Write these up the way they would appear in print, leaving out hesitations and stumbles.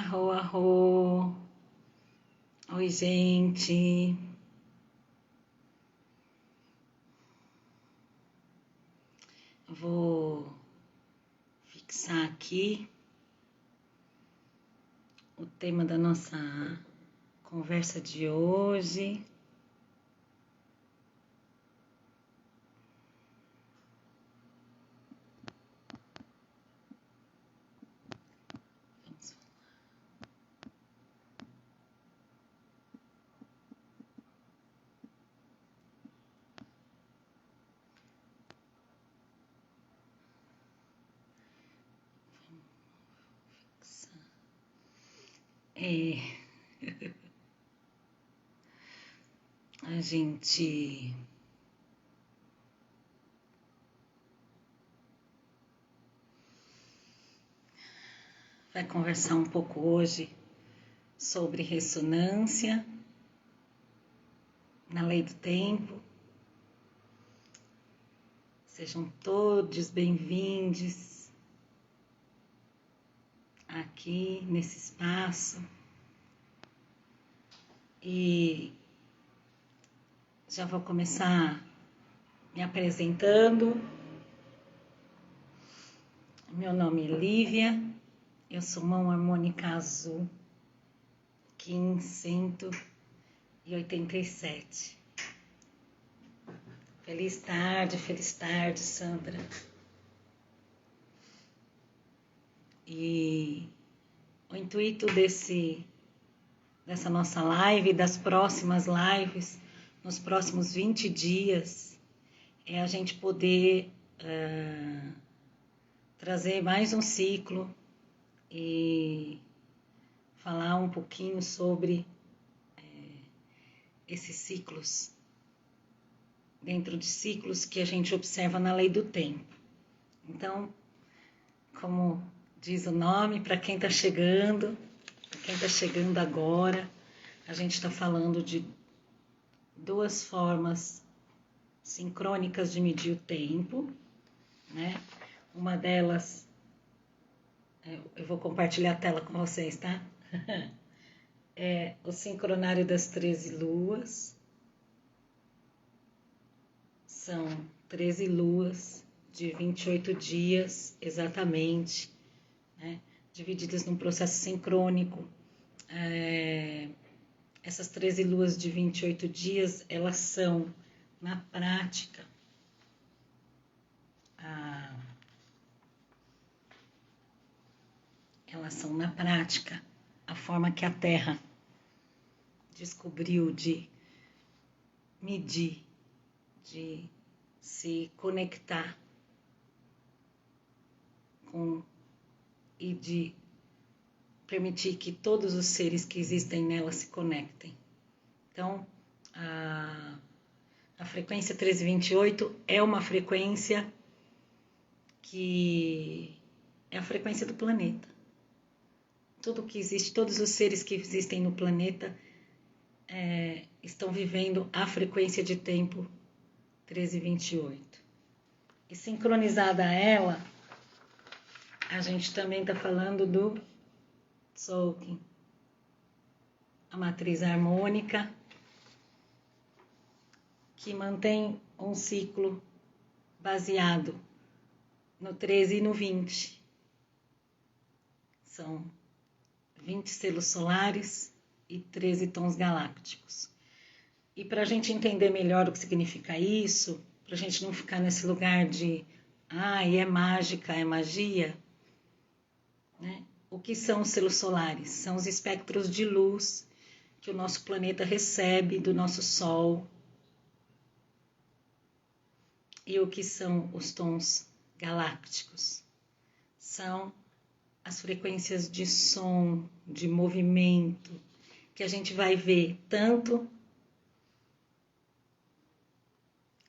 Arro, arro. Oi, gente. Eu vou fixar aqui o tema da nossa conversa de hoje. A gente vai conversar um pouco hoje sobre ressonância na lei do tempo. Sejam todos bem-vindos aqui nesse espaço. E já vou começar me apresentando. Meu nome é Lívia, eu sou mão harmônica azul, Kim 187. Feliz tarde, Sandra. E o intuito dessa nossa live, das próximas lives, nos próximos 20 dias, é a gente poder trazer mais um ciclo e falar um pouquinho sobre esses ciclos, dentro de ciclos que a gente observa na lei do tempo. Então, como diz o nome, para quem está chegando agora, a gente está falando de duas formas sincrônicas de medir o tempo, né? Uma delas, eu vou compartilhar a tela com vocês, tá? É o sincronário das 13 luas. São 13 luas de 28 dias, exatamente, né? Divididas num processo sincrônico. Essas 13 luas de 28 dias, elas são, na prática, a forma que a Terra descobriu de medir, de se conectar com e de permitir que todos os seres que existem nela se conectem. Então, a frequência 1328 é uma frequência que é a frequência do planeta. Tudo que existe, todos os seres que existem no planeta estão vivendo a frequência de tempo 1328. E sincronizada a ela, a gente também está falando do Tzolk'in, a matriz harmônica, que mantém um ciclo baseado no 13 e no 20. São 20 selos solares e 13 tons galácticos. E para a gente entender melhor o que significa isso, para a gente não ficar nesse lugar de é mágica, é magia, né? O que são os selos solares? São os espectros de luz que o nosso planeta recebe do nosso Sol. E o que são os tons galácticos? São as frequências de som, de movimento, que a gente vai ver tanto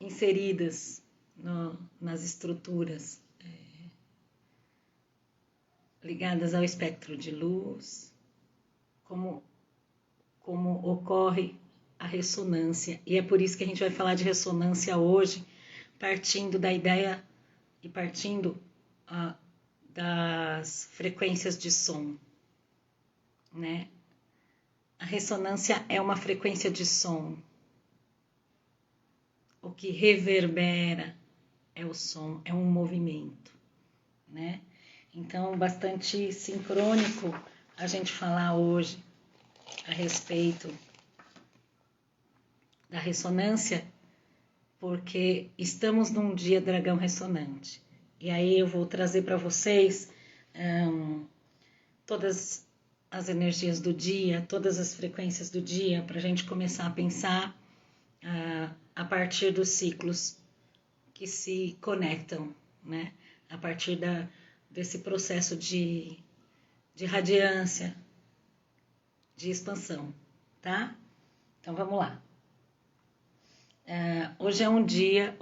inseridas nas estruturas ligadas ao espectro de luz, como ocorre a ressonância. E é por isso que a gente vai falar de ressonância hoje, partindo da ideia e partindo das frequências de som. né? A ressonância é uma frequência de som. O que reverbera é o som, é um movimento, né? Então, bastante sincrônico a gente falar hoje a respeito da ressonância, porque estamos num dia dragão ressonante. E aí eu vou trazer para vocês todas as energias do dia, todas as frequências do dia, para a gente começar a pensar a partir dos ciclos que se conectam, né? A partir desse processo de radiância, de expansão, tá? Então vamos lá. Hoje é um dia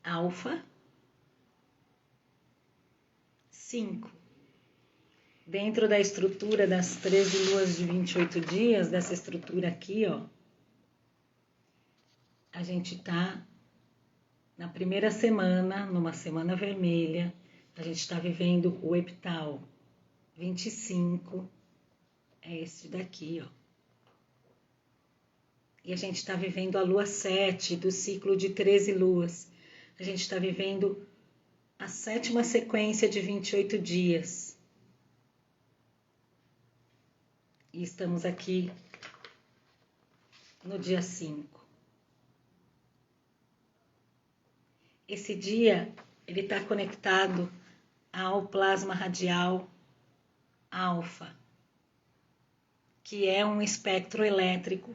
alfa 5. Dentro da estrutura das 13 luas de 28 dias, dessa estrutura aqui, ó, a gente tá na primeira semana, numa semana vermelha, a gente está vivendo o epital 25, é esse daqui, ó. E a gente está vivendo a lua 7 do ciclo de 13 luas. A gente está vivendo a 7ª sequência de 28 dias. E estamos aqui no dia 5. Esse dia, ele está conectado ao plasma radial alfa, que é um espectro elétrico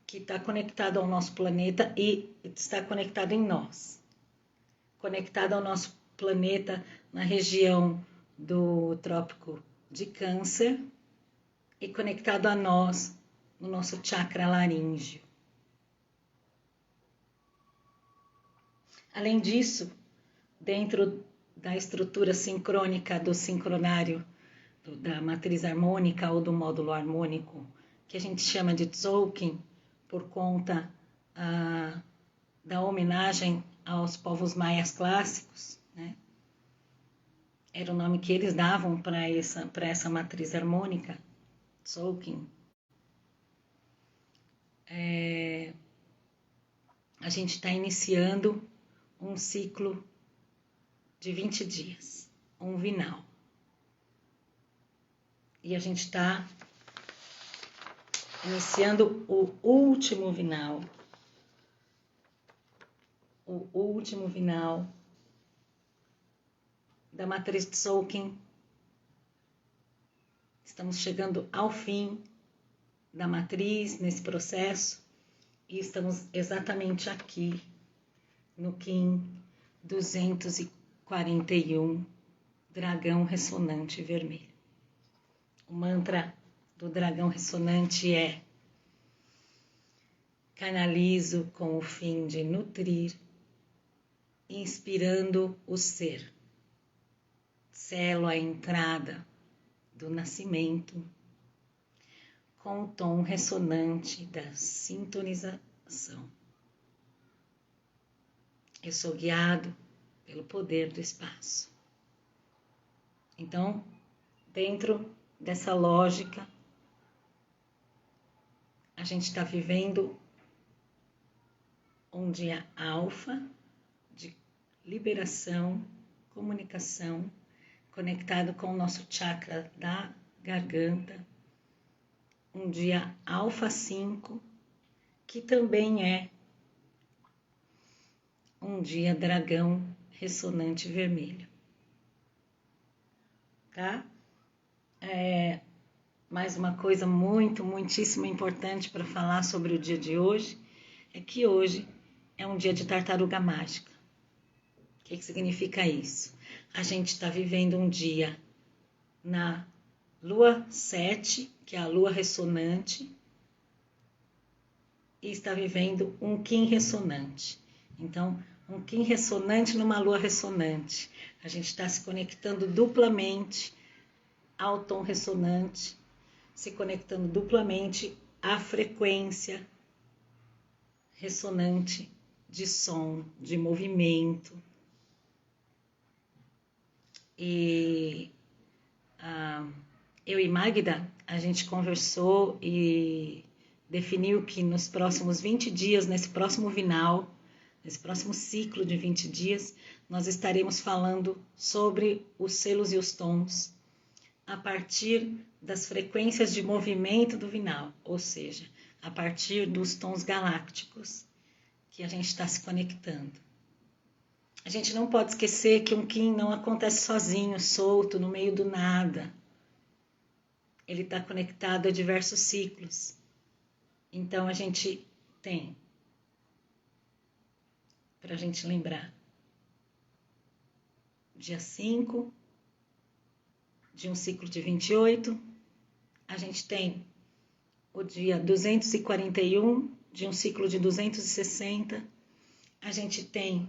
que está conectado ao nosso planeta e está conectado em nós. Conectado ao nosso planeta na região do Trópico de Câncer e conectado a nós no nosso chakra laríngeo. Além disso, dentro da estrutura sincrônica do sincronário, da matriz harmônica ou do módulo harmônico, que a gente chama de Tzolk'in, por conta da homenagem aos povos maias clássicos, né? Era o nome que eles davam para essa matriz harmônica, Tzolk'in. A gente está iniciando um ciclo de 20 dias, um vinal. E a gente está iniciando o último vinal. O último vinal da matriz Tzolk'in. Estamos chegando ao fim da matriz nesse processo e estamos exatamente aqui no Kim 241, dragão ressonante vermelho. O mantra do dragão ressonante é: canalizo com o fim de nutrir, inspirando o ser. Selo a entrada do nascimento com o tom ressonante da sintonização. Eu sou guiado pelo poder do espaço. Então, dentro dessa lógica, a gente está vivendo um dia alfa de liberação, comunicação, conectado com o nosso chakra da garganta. Um dia alfa 5, que também é um dia dragão ressonante vermelho. Tá? Mais uma coisa muitíssimo importante para falar sobre o dia de hoje é que hoje é um dia de tartaruga mágica. O que significa isso? A gente está vivendo um dia na lua 7, que é a lua ressonante, e está vivendo um Kim ressonante. Então, um Kim ressonante numa lua ressonante. A gente está se conectando duplamente ao tom ressonante, se conectando duplamente à frequência ressonante de som, de movimento. E e Magda, a gente conversou e definiu que nos próximos 20 dias, nesse próximo vinal, nesse próximo ciclo de 20 dias, nós estaremos falando sobre os selos e os tons a partir das frequências de movimento do vinal, ou seja, a partir dos tons galácticos que a gente está se conectando. A gente não pode esquecer que um Kim não acontece sozinho, solto, no meio do nada. Ele está conectado a diversos ciclos. Então a gente tem, para a gente lembrar, dia 5 de um ciclo de 28, a gente tem o dia 241 de um ciclo de 260, a gente tem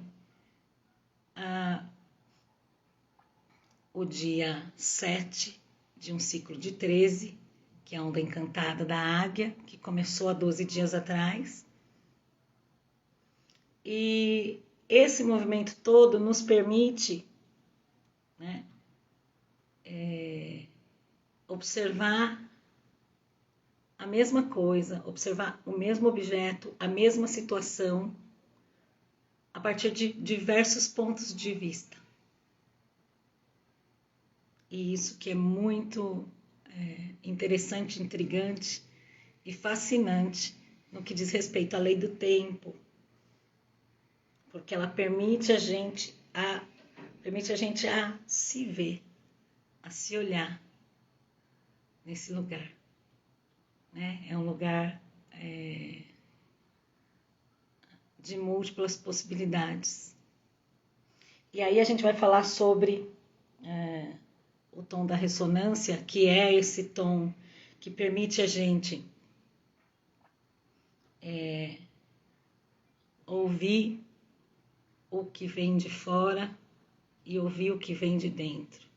o dia 7 de um ciclo de 13, que é a onda encantada da águia, que começou há 12 dias atrás. E esse movimento todo nos permite, né, observar a mesma coisa, observar o mesmo objeto, a mesma situação, a partir de diversos pontos de vista. E isso que é muito interessante, intrigante e fascinante no que diz respeito à lei do tempo, porque ela permite a gente a se ver, a se olhar nesse lugar, né? É um lugar de múltiplas possibilidades. E aí a gente vai falar sobre o tom da ressonância, que é esse tom que permite a gente ouvir o que vem de fora e ouvir o que vem de dentro.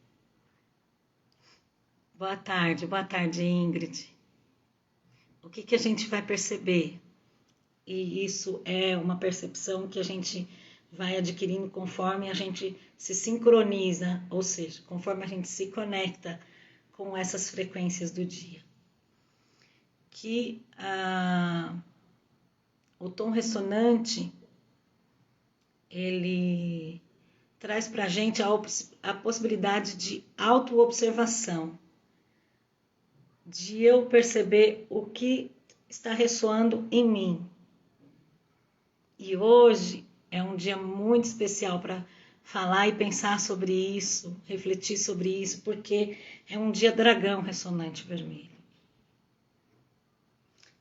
Boa tarde, Ingrid. O que a gente vai perceber? E isso é uma percepção que a gente vai adquirindo conforme a gente se sincroniza, ou seja, conforme a gente se conecta com essas frequências do dia. Que o tom ressonante, ele traz para a gente a possibilidade de autoobservação, de eu perceber o que está ressoando em mim. E hoje é um dia muito especial para falar e pensar sobre isso, refletir sobre isso, porque é um dia dragão ressonante vermelho.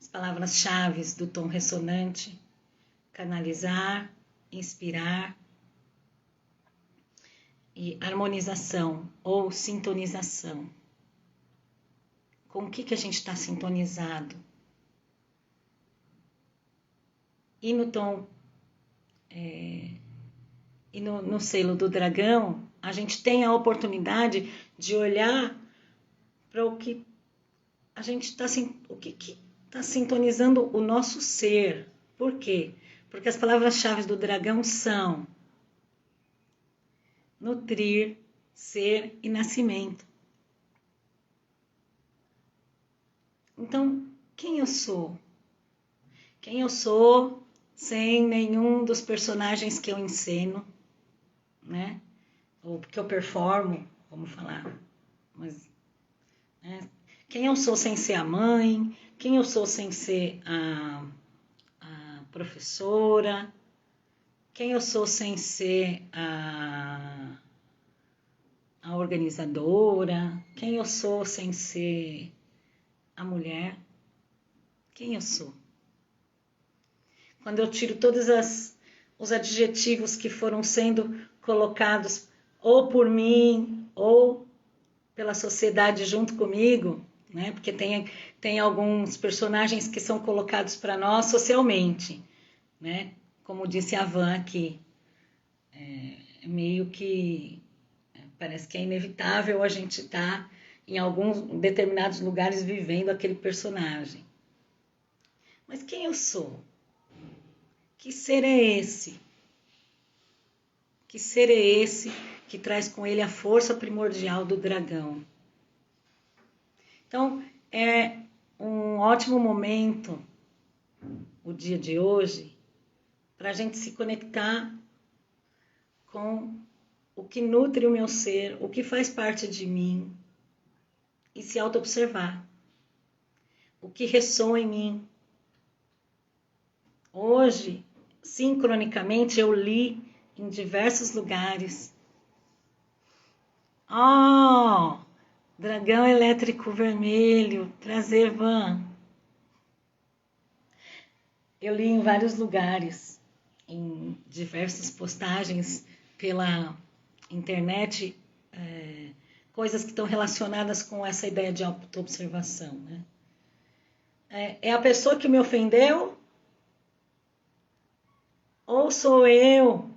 As palavras-chave do tom ressonante: canalizar, inspirar e harmonização ou sintonização. Com o que a gente está sintonizado? E no tom e no selo do dragão, a gente tem a oportunidade de olhar para o que a gente está, o que está sintonizando o nosso ser. Por quê? Porque as palavras-chave do dragão são nutrir, ser e nascimento. Então, quem eu sou? Quem eu sou sem nenhum dos personagens que eu enceno, né? Ou que eu performo, vamos falar. Mas, né? Quem eu sou sem ser a mãe? Quem eu sou sem ser a professora? Quem eu sou sem ser a organizadora? Quem eu sou sem ser a mulher? Quem eu sou? Quando eu tiro todos os adjetivos que foram sendo colocados ou por mim ou pela sociedade junto comigo, né? Porque tem alguns personagens que são colocados para nós socialmente, né? Como disse a Van aqui, meio que parece que é inevitável a gente estar em alguns determinados lugares vivendo aquele personagem. Mas quem eu sou? Que ser é esse? Que ser é esse que traz com ele a força primordial do dragão? Então, é um ótimo momento, o dia de hoje, para a gente se conectar com o que nutre o meu ser, o que faz parte de mim, e se auto-observar. O que ressoa em mim. Hoje, sincronicamente, eu li em diversos lugares. Oh, dragão elétrico vermelho, prazer, Van. Eu li em vários lugares, em diversas postagens pela internet, coisas que estão relacionadas com essa ideia de autoobservação, né? É a pessoa que me ofendeu ou sou eu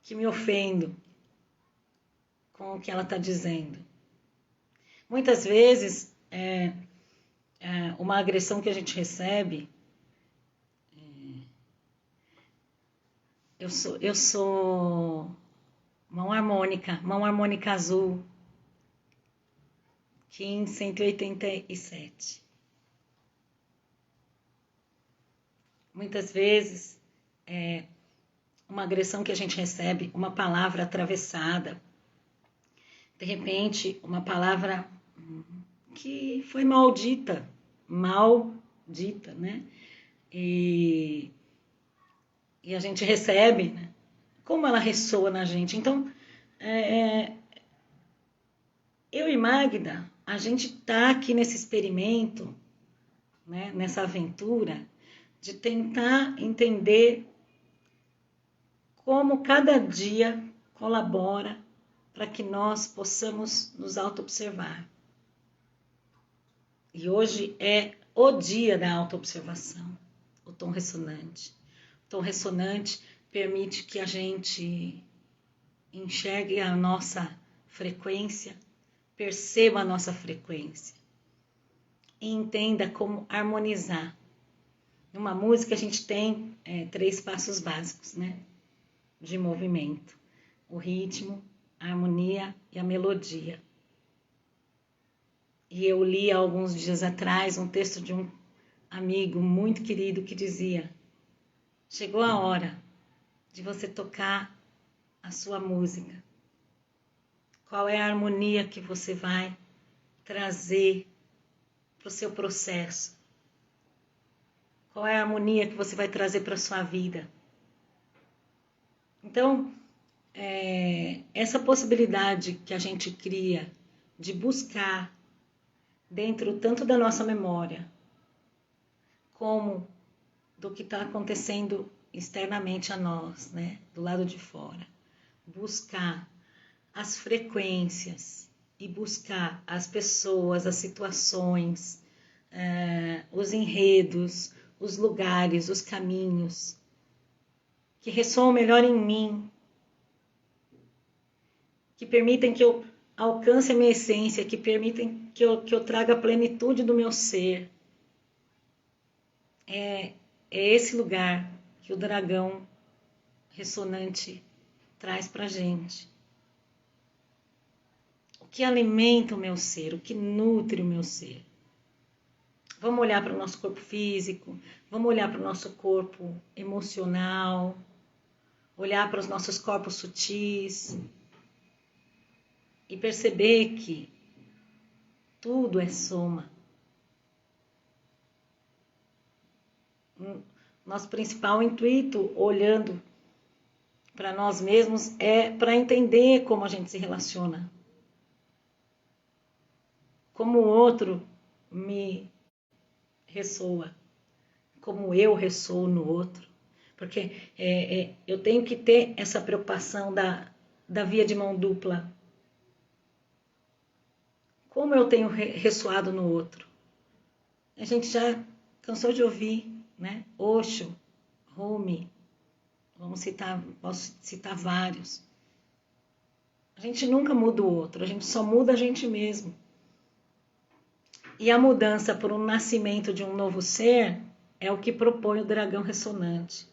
que me ofendo com o que ela está dizendo? Muitas vezes, uma agressão que a gente recebe, eu sou mão harmônica azul, Kim 187. Muitas vezes, uma agressão que a gente recebe, uma palavra atravessada, de repente, uma palavra que foi maldita, né? E a gente recebe, né? Como ela ressoa na gente. Então, eu e Magda, a gente está aqui nesse experimento, né? Nessa aventura, de tentar entender como cada dia colabora para que nós possamos nos auto-observar. E hoje é o dia da auto-observação, o tom ressonante. O tom ressonante permite que a gente enxergue a nossa frequência, perceba a nossa frequência e entenda como harmonizar. Numa música a gente tem 3 passos básicos, né, de movimento: o ritmo, a harmonia e a melodia. E eu li há alguns dias atrás um texto de um amigo muito querido que dizia: chegou a hora de você tocar a sua música. Qual é a harmonia que você vai trazer para o seu processo? Qual é a harmonia que você vai trazer para a sua vida? Então, essa possibilidade que a gente cria de buscar dentro tanto da nossa memória como do que está acontecendo externamente a nós, né? Do lado de fora. Buscar as frequências e buscar as pessoas, as situações, os enredos, os lugares, os caminhos que ressoam melhor em mim, que permitem que eu alcance a minha essência, que permitem que eu traga a plenitude do meu ser. É esse lugar que o dragão ressonante traz pra gente. O que alimenta o meu ser, o que nutre o meu ser. Vamos olhar para o nosso corpo físico, vamos olhar para o nosso corpo emocional, olhar para os nossos corpos sutis e perceber que tudo é soma. Nosso principal intuito, olhando para nós mesmos, é para entender como a gente se relaciona. Como o outro me ressoa, como eu ressoo no outro. Porque eu tenho que ter essa preocupação da via de mão dupla. Como eu tenho ressoado no outro? A gente já cansou de ouvir, né? Osho, Rumi, posso citar vários. A gente nunca muda o outro, a gente só muda a gente mesmo. E a mudança por um nascimento de um novo ser é o que propõe o dragão ressonante.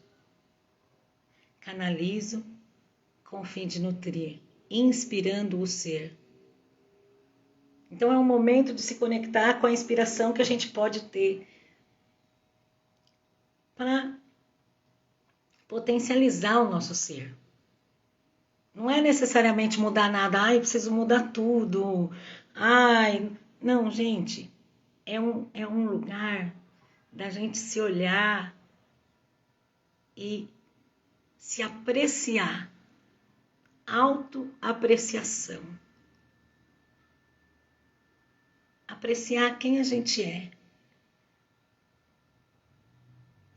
Canalizo com o fim de nutrir, inspirando o ser. Então é um momento de se conectar com a inspiração que a gente pode ter para potencializar o nosso ser. Não é necessariamente mudar nada, ai, preciso mudar tudo, ai, não, gente, é um lugar da gente se olhar e se apreciar, autoapreciação, apreciar quem a gente é,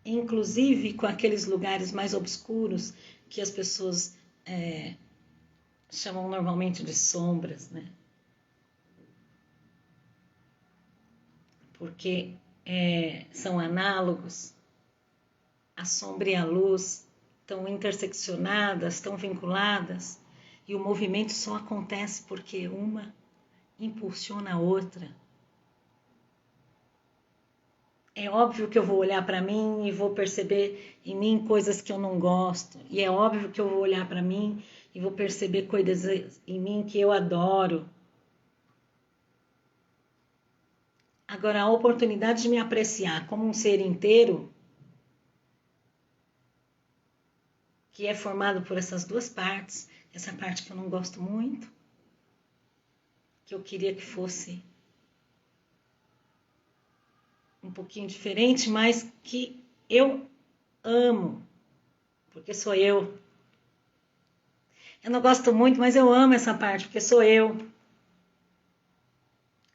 inclusive com aqueles lugares mais obscuros que as pessoas chamam normalmente de sombras, né? Porque são análogos, a sombra e a luz estão interseccionadas, estão vinculadas, e o movimento só acontece porque uma impulsiona a outra. É óbvio que eu vou olhar para mim e vou perceber em mim coisas que eu não gosto, e é óbvio que eu vou olhar para mim e vou perceber coisas em mim que eu adoro. Agora, a oportunidade de me apreciar como um ser inteiro, que é formado por essas duas partes, essa parte que eu não gosto muito, que eu queria que fosse um pouquinho diferente, mas que eu amo, porque sou eu. Eu não gosto muito, mas eu amo essa parte, porque sou eu.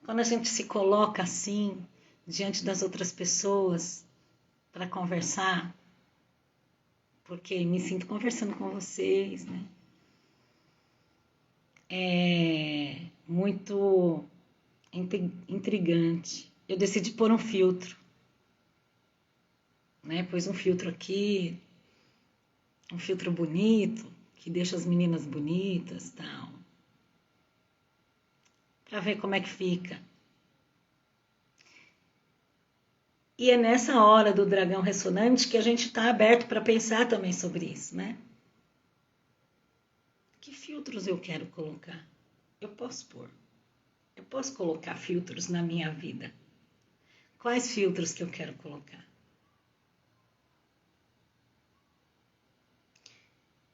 Quando a gente se coloca assim, diante das outras pessoas, para conversar, porque me sinto conversando com vocês, né? É muito intrigante. Eu decidi pôr um filtro, né? Pus um filtro aqui, um filtro bonito, que deixa as meninas bonitas, tal. Para ver como é que fica. E é nessa hora do dragão ressonante que a gente está aberto para pensar também sobre isso, né? Que filtros eu quero colocar? Eu posso pôr. Eu posso colocar filtros na minha vida. Quais filtros que eu quero colocar?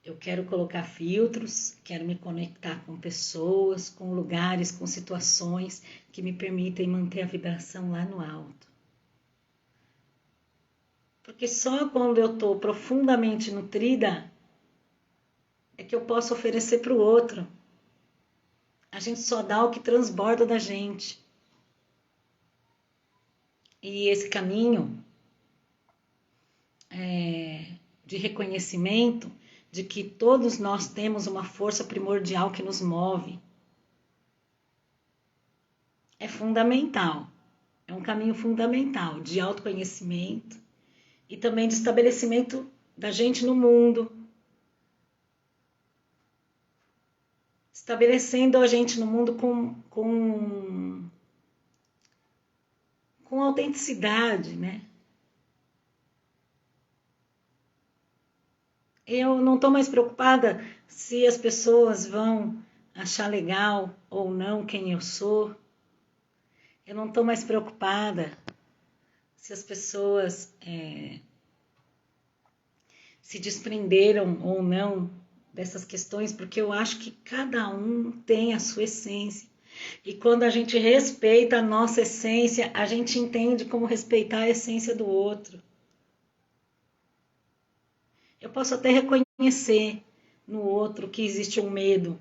Eu quero colocar filtros, quero me conectar com pessoas, com lugares, com situações que me permitem manter a vibração lá no alto. Porque só quando eu estou profundamente nutrida é que eu posso oferecer para o outro. A gente só dá o que transborda da gente. E esse caminho de reconhecimento de que todos nós temos uma força primordial que nos move é fundamental. É um caminho fundamental de autoconhecimento e também de estabelecimento da gente no mundo. Estabelecendo a gente no mundo com autenticidade, né? Eu não estou mais preocupada se as pessoas vão achar legal ou não quem eu sou. Eu não estou mais preocupada se as pessoas se desprenderam ou não dessas questões, porque eu acho que cada um tem a sua essência. E quando a gente respeita a nossa essência, a gente entende como respeitar a essência do outro. Eu posso até reconhecer no outro que existe um medo.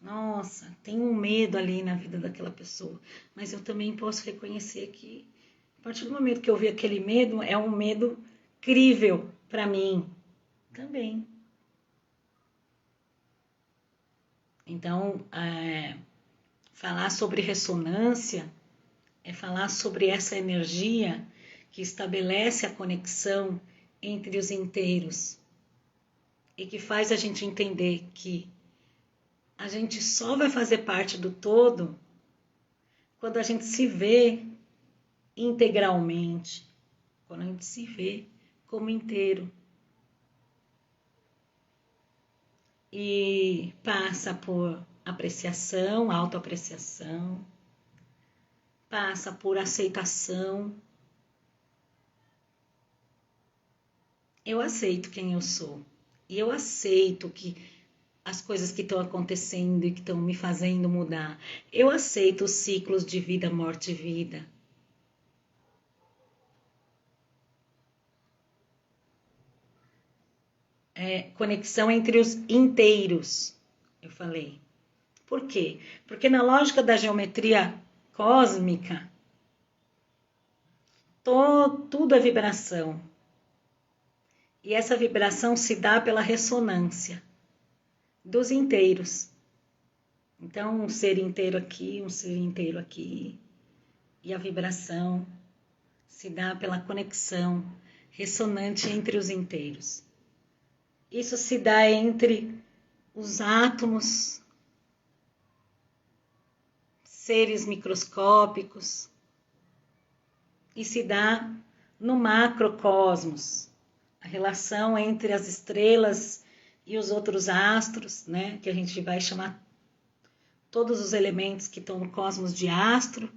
Nossa, tem um medo ali na vida daquela pessoa. Mas eu também posso reconhecer que, a partir do momento que eu vi aquele medo, é um medo crível para mim também. Então, falar sobre ressonância é falar sobre essa energia que estabelece a conexão entre os inteiros e que faz a gente entender que a gente só vai fazer parte do todo quando a gente se vê integralmente, quando a gente se vê como inteiro. E passa por apreciação, autoapreciação, passa por aceitação. Eu aceito quem eu sou. E eu aceito que as coisas que estão acontecendo e que estão me fazendo mudar. Eu aceito os ciclos de vida, morte e vida. Conexão entre os inteiros, eu falei. Por quê? Porque na lógica da geometria cósmica, tudo é vibração. E essa vibração se dá pela ressonância dos inteiros. Então, um ser inteiro aqui, um ser inteiro aqui. E a vibração se dá pela conexão ressonante entre os inteiros. Isso se dá entre os átomos, seres microscópicos, e se dá no macrocosmos, a relação entre as estrelas e os outros astros, né, que a gente vai chamar todos os elementos que estão no cosmos de astro,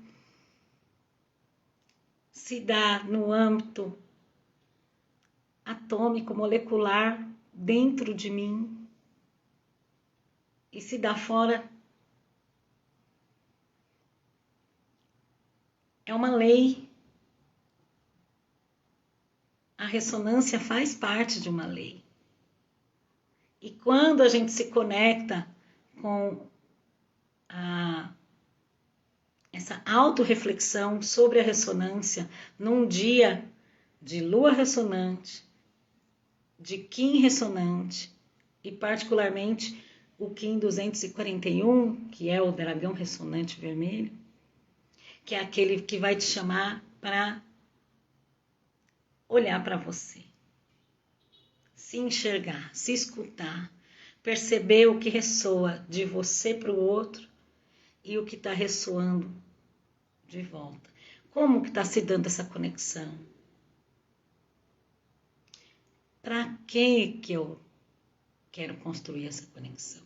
se dá no âmbito atômico, molecular, dentro de mim, e se dá fora. É uma lei. A ressonância faz parte de uma lei. E quando a gente se conecta com essa autorreflexão sobre a ressonância, num dia de lua ressonante, de Kim ressonante, e particularmente o Kim 241, que é o dragão ressonante vermelho, que é aquele que vai te chamar para olhar para você, se enxergar, se escutar, perceber o que ressoa de você para o outro e o que está ressoando de volta. Como que está se dando essa conexão? Para que eu quero construir essa conexão?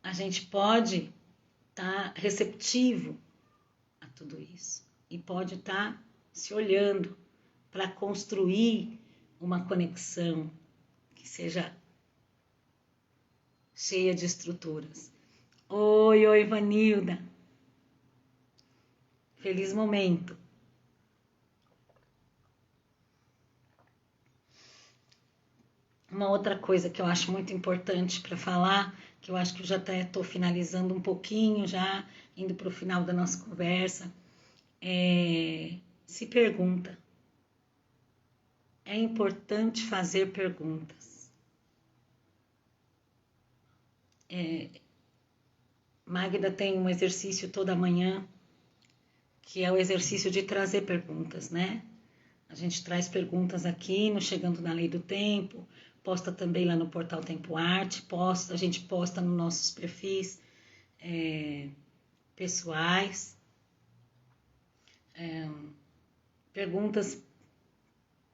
A gente pode estar receptivo a tudo isso e pode estar se olhando para construir uma conexão que seja cheia de estruturas. Oi, Vanilda. Feliz momento. Uma outra coisa que eu acho muito importante para falar, que eu acho que eu já até estou finalizando um pouquinho, já indo para o final da nossa conversa, se pergunta. É importante fazer perguntas. Magda tem um exercício toda manhã, que é o exercício de trazer perguntas, né? A gente traz perguntas aqui no Chegando na Lei do Tempo, posta também lá no portal Tempo Arte, a gente posta nos nossos perfis pessoais, perguntas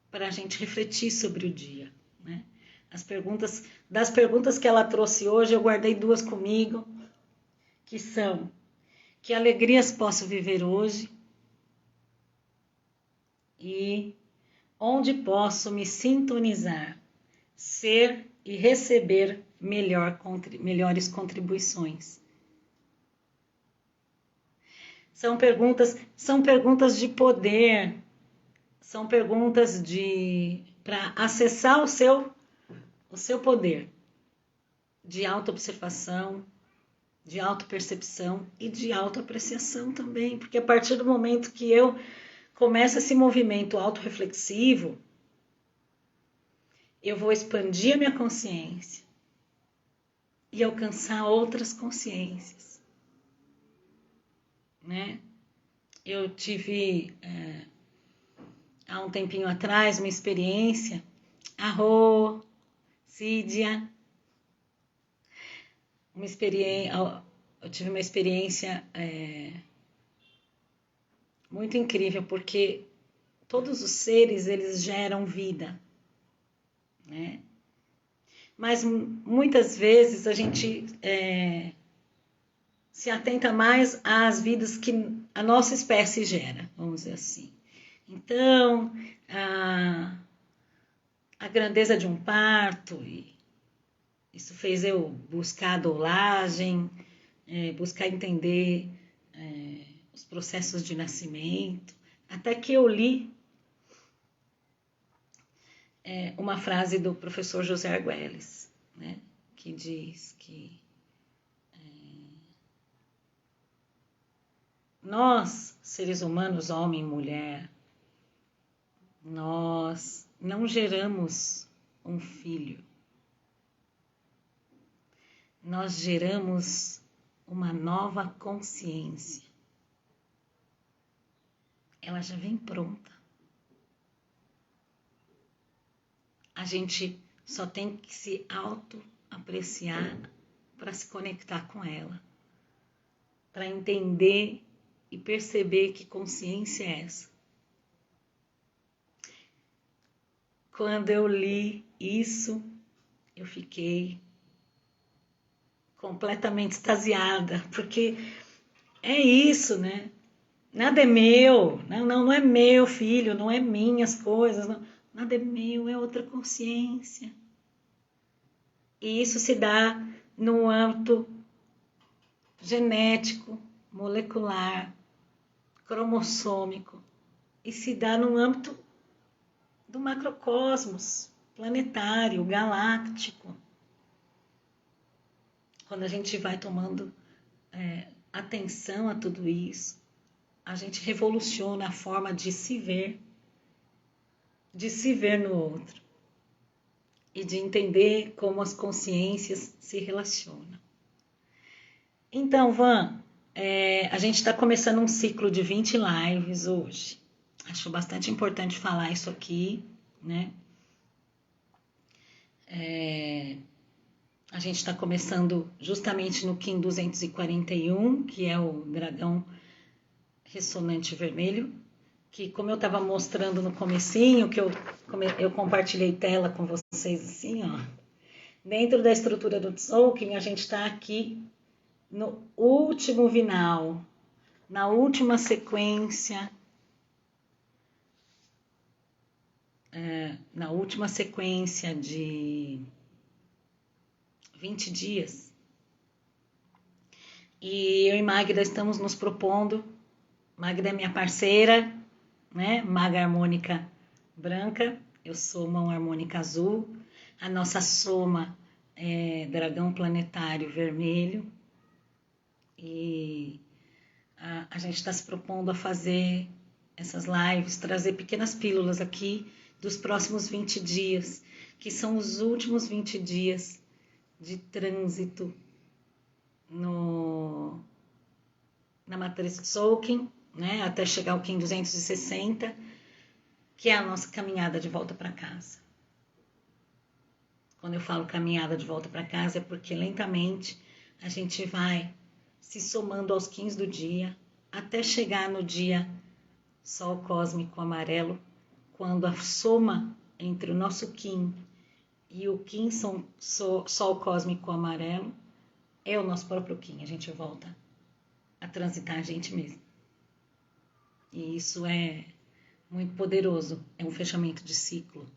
para a gente refletir sobre o dia, né? Das perguntas que ela trouxe hoje, eu guardei 2 comigo, que são: que alegrias posso viver hoje? E onde posso me sintonizar, ser e receber melhores contribuições? São perguntas de poder, são perguntas para acessar o seu poder de autoobservação, de autopercepção e de autoapreciação também, porque a partir do momento que eu começo esse movimento autorreflexivo, eu vou expandir a minha consciência e alcançar outras consciências, né? Eu tive há um tempinho atrás uma experiência, Cídia, eu tive uma experiência muito incrível, porque todos os seres, eles geram vida, né? mas muitas vezes a gente se atenta mais às vidas que a nossa espécie gera, vamos dizer assim. Então, a grandeza de um parto, isso fez eu buscar a doulagem, buscar entender os processos de nascimento, até que eu li uma frase do professor José Argüelles, né, que diz que nós, seres humanos, homem e mulher, nós não geramos um filho, nós geramos uma nova consciência. Ela já vem pronta. A gente só tem que se auto-apreciar para se conectar com ela, para entender e perceber que consciência é essa. Quando eu li isso, eu fiquei completamente extasiada, porque é isso, né? Nada é meu, não é meu filho, não é minhas coisas, não. Nada é meu, é outra consciência. E isso se dá no âmbito genético, molecular, cromossômico, e se dá no âmbito do macrocosmos, planetário, galáctico. Quando a gente vai tomando atenção a tudo isso, a gente revoluciona a forma de se ver no outro e de entender como as consciências se relacionam. Então, Van, a gente está começando um ciclo de 20 lives hoje. Acho bastante importante falar isso aqui, né? A gente está começando justamente no Kim 241, que é o dragão ressonante vermelho, que como eu estava mostrando no comecinho, que eu compartilhei tela com vocês assim, ó. Dentro da estrutura do Tzolk'in, a gente está aqui no último vinal, na última sequência, de 20 dias. E eu e Magda estamos nos propondo, Magda é minha parceira, né? Maga harmônica branca, eu sou mão harmônica azul, a nossa soma é dragão planetário vermelho, e a gente está se propondo a fazer essas lives, trazer pequenas pílulas aqui dos próximos 20 dias, que são os últimos 20 dias de trânsito na matriz Tzolk'in, né, até chegar ao Kim 260, que é a nossa caminhada de volta para casa. Quando eu falo caminhada de volta para casa é porque lentamente a gente vai se somando aos Kims do dia até chegar no dia Sol Cósmico Amarelo, quando a soma entre o nosso Kim e o Kim Sol Cósmico Amarelo é o nosso próprio Kim. A gente volta a transitar a gente mesmo. E isso é muito poderoso, é um fechamento de ciclo.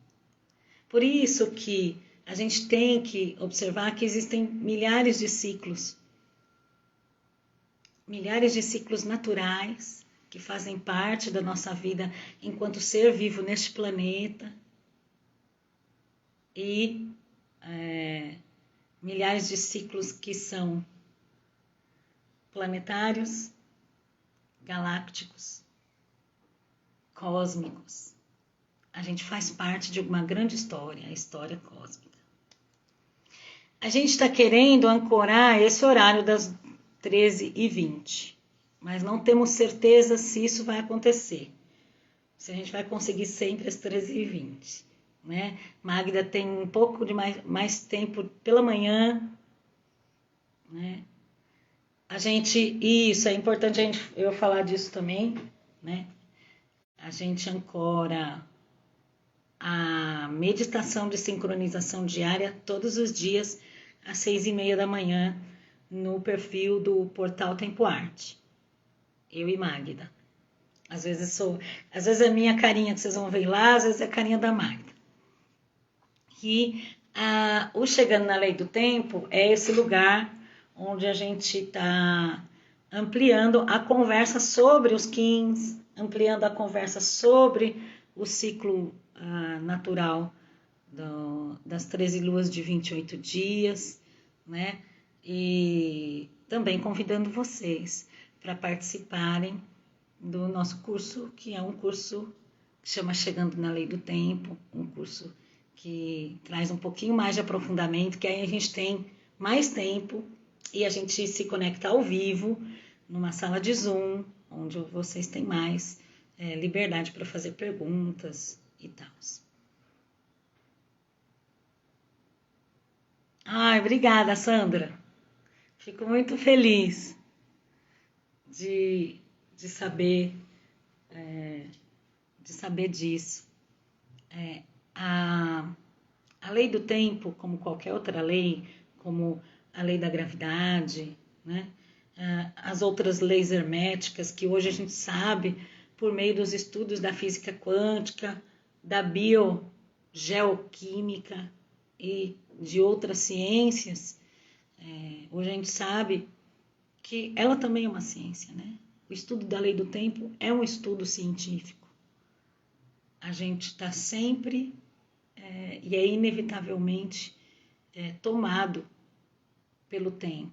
Por isso que a gente tem que observar que existem milhares de ciclos naturais que fazem parte da nossa vida enquanto ser vivo neste planeta e milhares de ciclos que são planetários, galácticos, cósmicos. A gente faz parte de uma grande história, a história cósmica. A gente está querendo ancorar esse horário das 13h20, mas não temos certeza se isso vai acontecer. Se a gente vai conseguir sempre às 13h20. Né? Magda tem um pouco de mais tempo pela manhã. Né? Isso é importante eu falar disso também. Né? A gente ancora a meditação de sincronização diária todos os dias às 6h30 da manhã no perfil do Portal Tempo Arte. Eu e Magda. Às vezes é a minha carinha que vocês vão ver lá, às vezes é a carinha da Magda. E o Chegando na Lei do Tempo é esse lugar onde a gente está ampliando a conversa sobre os Kins, ampliando a conversa sobre o ciclo natural das 13 luas de 28 dias, né? E também convidando vocês para participarem do nosso curso, que é um curso que chama Chegando na Lei do Tempo, um curso que traz um pouquinho mais de aprofundamento, que aí a gente tem mais tempo e a gente se conecta ao vivo, numa sala de Zoom, onde vocês têm mais liberdade para fazer perguntas e tal. Ai, obrigada, Sandra. Fico muito feliz de saber disso. A lei do tempo, como qualquer outra lei, como a lei da gravidade, né? As outras leis herméticas que hoje a gente sabe por meio dos estudos da física quântica, da biogeoquímica e de outras ciências, hoje a gente sabe que ela também é uma ciência, né? O estudo da lei do tempo é um estudo científico. A gente está sempre e é inevitavelmente tomado pelo tempo.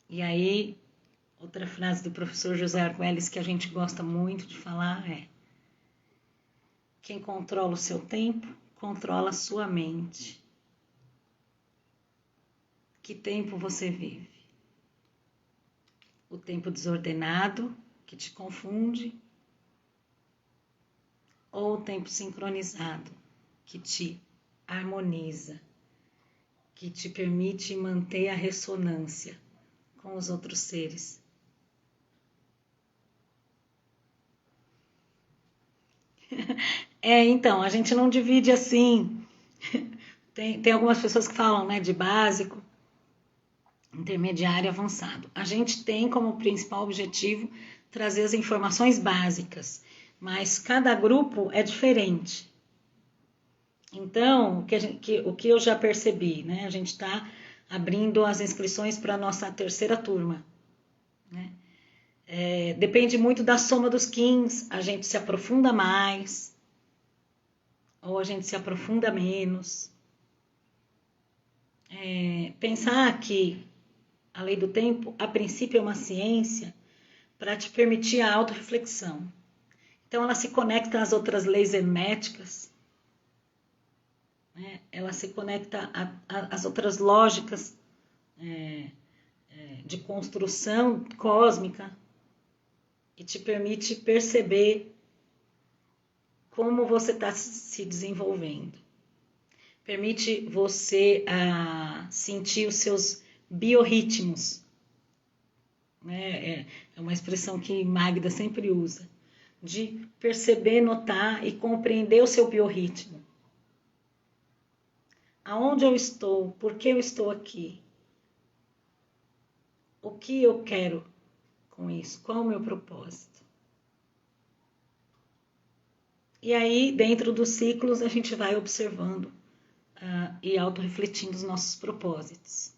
E aí, outra frase do professor José Arguelles que a gente gosta muito de falar é: quem controla o seu tempo, controla a sua mente. Que tempo você vive? O tempo desordenado, que te confunde, ou o tempo sincronizado, que te harmoniza, que te permite manter a ressonância com os outros seres? Então, a gente não divide assim. Tem algumas pessoas que falam, né, de básico, intermediário e avançado. A gente tem como principal objetivo trazer as informações básicas, mas cada grupo é diferente. Então, o que eu já percebi, né? A gente está abrindo as inscrições para a nossa terceira turma, né? Depende muito da soma dos Kins, a gente se aprofunda mais ou a gente se aprofunda menos. Pensar que a lei do tempo, a princípio, é uma ciência para te permitir a autorreflexão. Então, ela se conecta às outras leis herméticas, né? Ela se conecta às outras lógicas de construção cósmica e te permite perceber como você está se desenvolvendo. Permite você sentir os seus biorritmos. Né? É uma expressão que Magda sempre usa. De perceber, notar e compreender o seu biorritmo. Aonde eu estou? Por que eu estou aqui? O que eu quero com isso? Qual o meu propósito? E aí, dentro dos ciclos, a gente vai observando e autorrefletindo os nossos propósitos.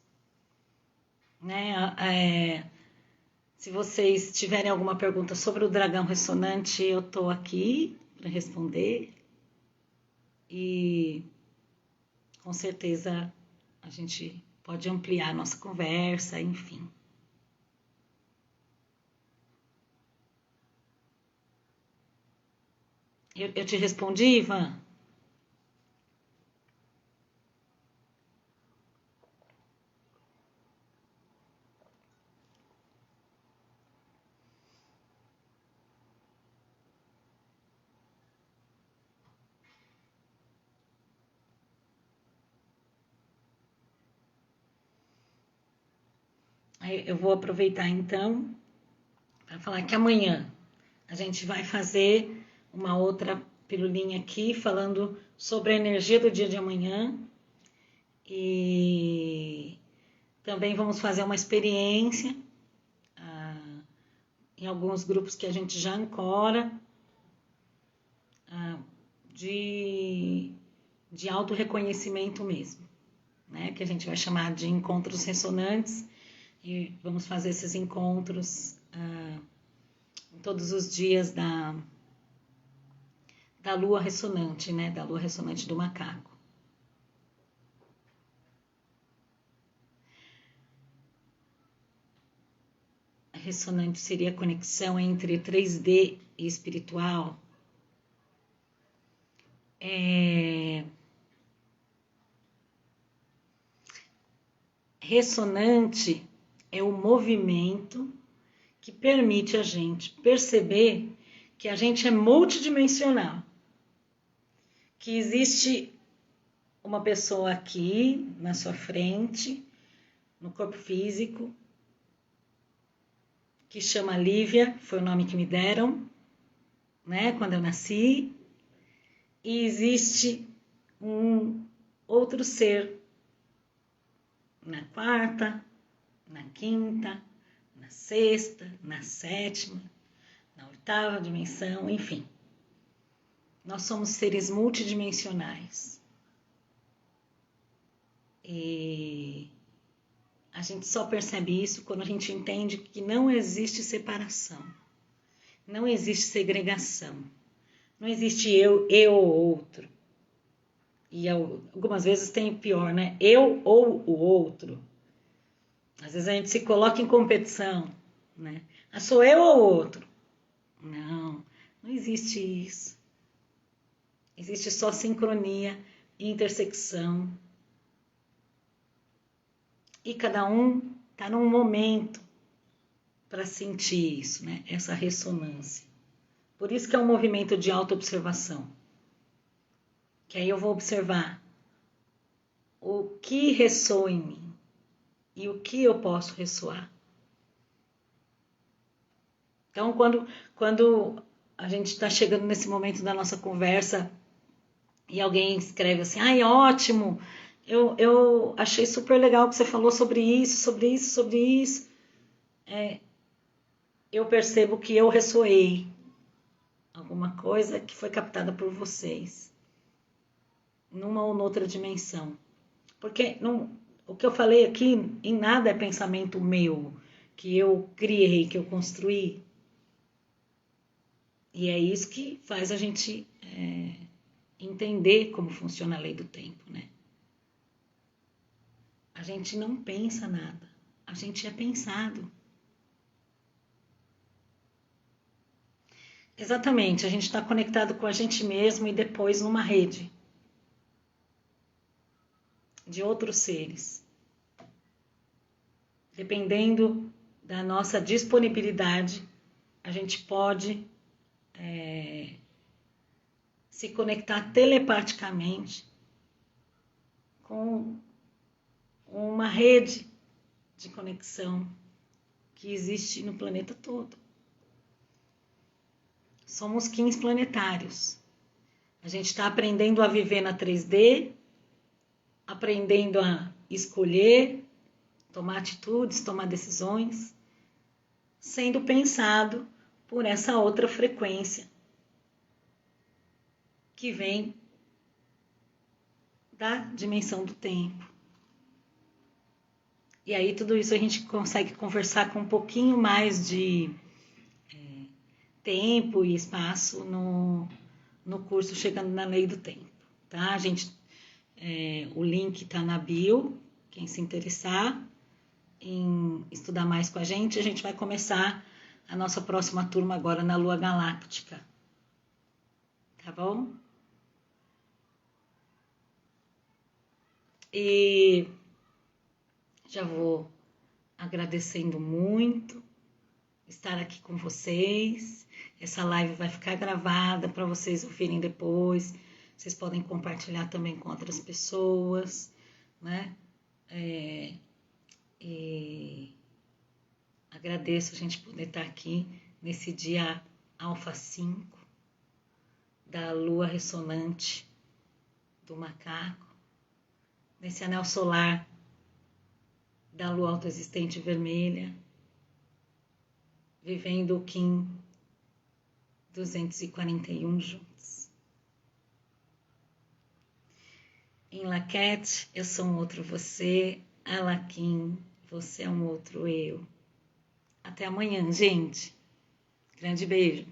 Né? Se vocês tiverem alguma pergunta sobre o dragão ressonante, eu estou aqui para responder. E com certeza a gente pode ampliar a nossa conversa, enfim. Eu te respondi, Ivan? Eu vou aproveitar então para falar que amanhã a gente vai fazer uma outra pílulinha aqui falando sobre a energia do dia de amanhã. E também vamos fazer uma experiência em alguns grupos que a gente já ancora de autorreconhecimento mesmo, né? Que a gente vai chamar de encontros ressonantes, e vamos fazer esses encontros todos os dias da lua ressonante, né? Da lua ressonante do macaco. A ressonante seria a conexão entre 3D e espiritual. Ressonante é o movimento que permite a gente perceber que a gente é multidimensional, que existe uma pessoa aqui na sua frente, no corpo físico, que chama Lívia, foi o nome que me deram, né, quando eu nasci, e existe um outro ser na quarta, na quinta, na sexta, na sétima, na oitava dimensão, enfim. Nós somos seres multidimensionais. E a gente só percebe isso quando a gente entende que não existe separação, não existe segregação, não existe eu ou outro. E algumas vezes tem o pior, né? Eu ou o outro. Às vezes a gente se coloca em competição, né? Sou eu ou o outro? Não, não existe isso. Existe só sincronia, intersecção. E cada um está num momento para sentir isso, né? Essa ressonância. Por isso que é um movimento de autoobservação. Que aí eu vou observar o que ressoa em mim e o que eu posso ressoar. Então, quando a gente está chegando nesse momento da nossa conversa e alguém escreve assim, ai, ótimo, eu achei super legal que você falou sobre isso, sobre isso, sobre isso. Eu percebo que eu ressoei alguma coisa que foi captada por vocês, numa ou noutra dimensão. Porque o que eu falei aqui em nada é pensamento meu, que eu criei, que eu construí. E é isso que faz a gente entender como funciona a lei do tempo, né? A gente não pensa nada, a gente é pensado. Exatamente, a gente está conectado com a gente mesmo e depois numa rede de outros seres. Dependendo da nossa disponibilidade, a gente pode se conectar telepaticamente com uma rede de conexão que existe no planeta todo. Somos 15 planetários. A gente está aprendendo a viver na 3D, aprendendo a escolher, tomar atitudes, tomar decisões, sendo pensado por essa outra frequência que vem da dimensão do tempo. E aí tudo isso a gente consegue conversar com um pouquinho mais de tempo e espaço no curso Chegando na Lei do Tempo, tá? A gente, o link está na bio, quem se interessar em estudar mais com a gente vai começar a nossa próxima turma agora na Lua Galáctica, tá bom? E já vou agradecendo muito estar aqui com vocês. Essa live vai ficar gravada para vocês ouvirem depois. Vocês podem compartilhar também com outras pessoas, né? E agradeço a gente poder estar aqui nesse dia Alfa 5, da lua ressonante do macaco, nesse anel solar da lua autoexistente vermelha, vivendo o Kim 241 juntos. Em Laquete, eu sou um outro você, Alakim, você é um outro eu. Até amanhã, gente. Grande beijo.